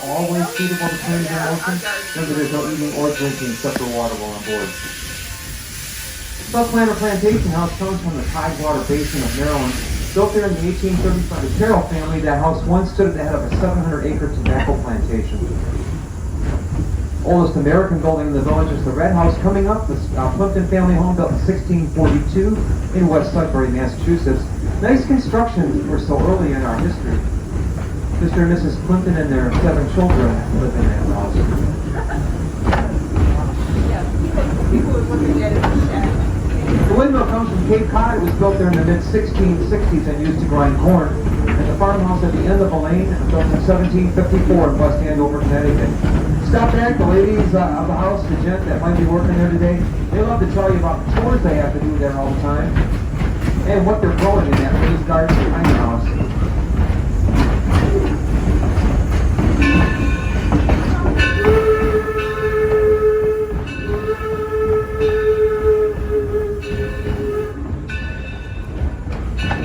always suitable to planes in motion. Remember, there's no eating or drinking except for water while on board. Planter Plantation House comes from the Tidewater Basin of Maryland. Built there in the 1830s by the Carroll family, that house once stood at the head of a 700-acre tobacco plantation. Oldest American building in the village is the Red House. Coming up, the Plimpton family home built in 1642 in West Sudbury, Massachusetts. Nice construction for so early in our history. Mr. and Mrs. Plimpton and their 7 children live in that house. People were looking at it in the shack. The windmill comes from Cape Cod. It was built there in the mid-1660s and used to grind corn. And the farmhouse at the end of the lane, built in 1754 in West Andover, Connecticut. Stop back, the ladies of the house, the gent that might be working there today, they love to tell you about the chores they have to do there all the time and what they're growing in that raised garden behind the house.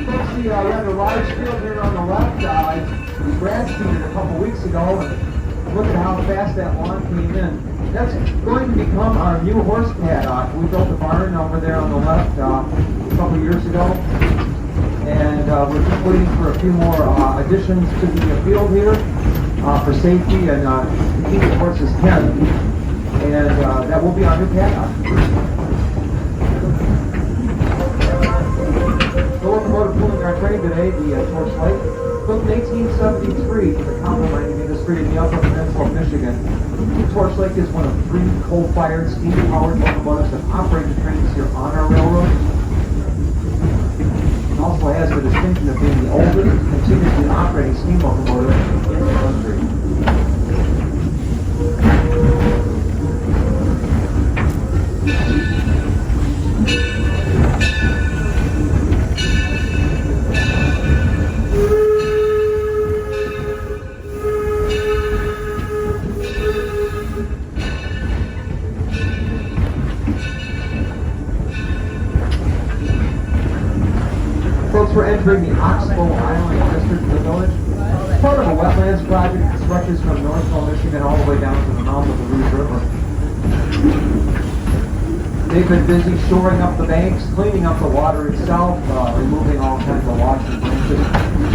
Folks, the rather large field here on the left, we grass seeded a couple weeks ago, and look at how fast that lawn came in. That's going to become our new horse paddock. We built a barn over there on the left a couple years ago. And we're just waiting for a few more additions to the field here for safety and to keep the horses kenned. And that will be our new paddock. The locomotive pulling our train today, the Torch Lake, built in 1873 for the copper mining industry in the Upper Peninsula of Michigan. Torch Lake is one of 3 coal-fired, steam-powered locomotives that operate the trains here on our railroad. It also has the distinction of being the oldest continuously operating steam locomotive in the country. Folks, we're entering the Oxbow Island district of the village. Part of a wetlands project that stretches from Northville, Michigan all the way down to the mouth of the Rouge River. They've been busy shoring up the banks, cleaning up the water itself, removing all kinds of logs and branches.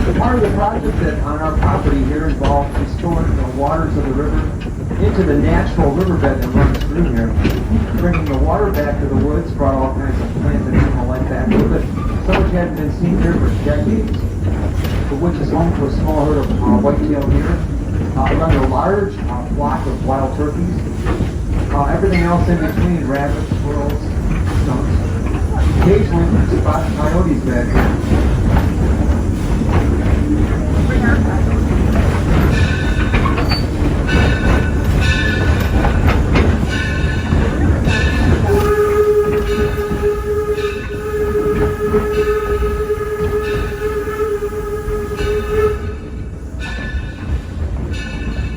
The part of the project that on our property here involves restoring the waters of the river into the natural riverbed that runs through here. Bringing the water back to the woods, brought all kinds of plant and animal life back with it. So much hadn't been seen here for decades. The woods is home to a small herd of white-tailed deer, another large flock of wild turkeys, everything else in between, rabbits, squirrels, skunks. Occasionally we spot coyotes back here.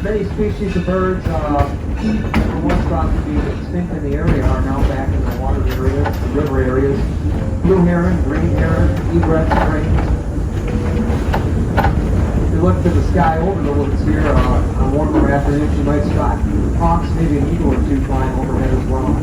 Many species of birds were once thought to be extinct in the area are now back in the water areas, the river areas. Blue heron, green heron, egrets, cranes. If you look to the sky over the woods here on warmer afternoons, you might spot hawks, maybe an eagle or 2 flying overhead as well.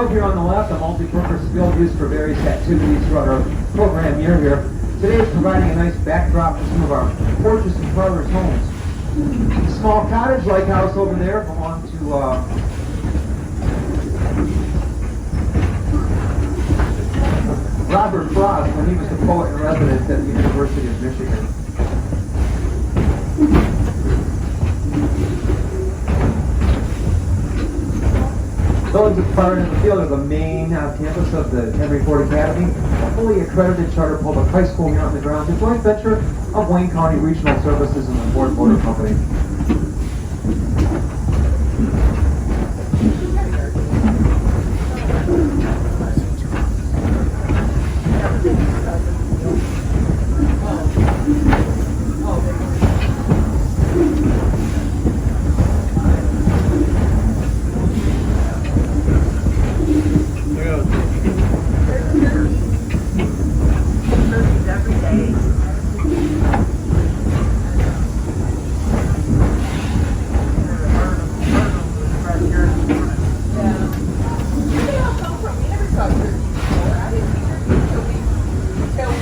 Here on the left, a multi-purpose field used for various activities throughout our program year here. Today is providing a nice backdrop to some of our porches and parlors homes. The small cottage-like house over there belonged to Robert Frost when he was the poet in residence at the University of Michigan. Buildings at Fire in the Field are the main campus of the Henry Ford Academy, a fully accredited charter public high school here on the grounds, a joint venture of Wayne County Regional Services and the Ford Motor Company.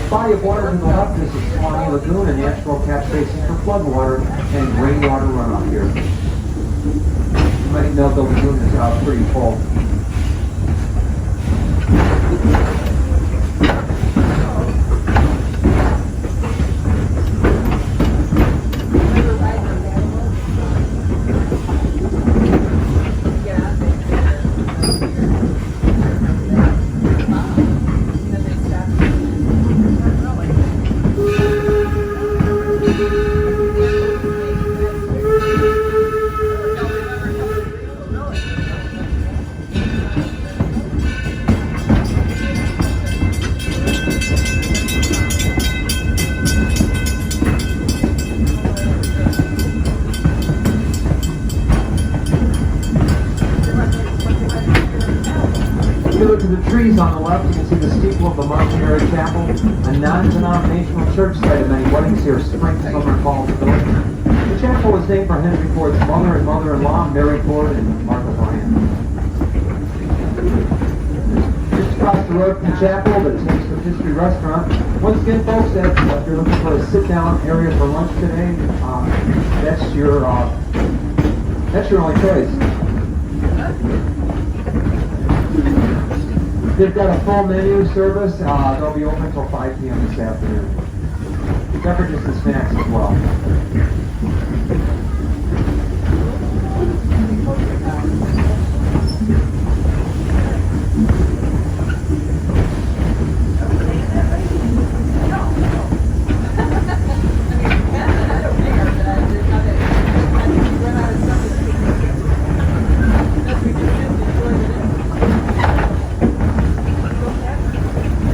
Body of water to the left is the Swanee Lagoon, a natural catch basin for floodwater and rainwater runoff here. You might know the lagoon is pretty full. If you look at the trees on the left, you can see the steeple of the Martin Mary Chapel, a non-denominational church site of many weddings here, spring, summer, fall, and village. The chapel was named for Henry Ford's mother and mother-in-law, Mary Ford and Martha Bryan. Just across the road from the chapel, the Taste of History restaurant. Once again, folks, if you're looking for a sit-down area for lunch today, that's your only choice. They've got a full menu service. They'll be open until 5 p.m. this afternoon. Beverages and snacks as well.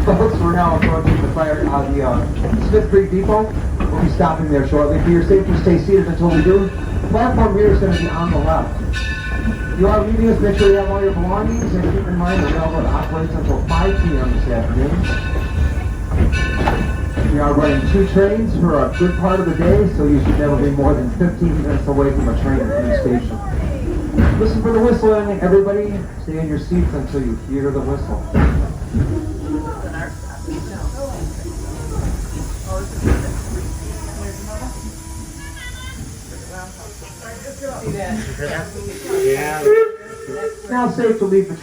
Folks, we're now approaching the Smith Creek Depot. We'll be stopping there shortly. For your safety, stay seated until we do. Platform rear is going to be on the left. If you are leaving us, make sure you have all your belongings, and keep in mind the railroad operates until 5 p.m. this afternoon. We are running 2 trains for a good part of the day, so you should never be more than 15 minutes away from a train in the station. Listen for the whistling. Everybody, stay in your seats until you hear the whistle. Now safe to leave the train.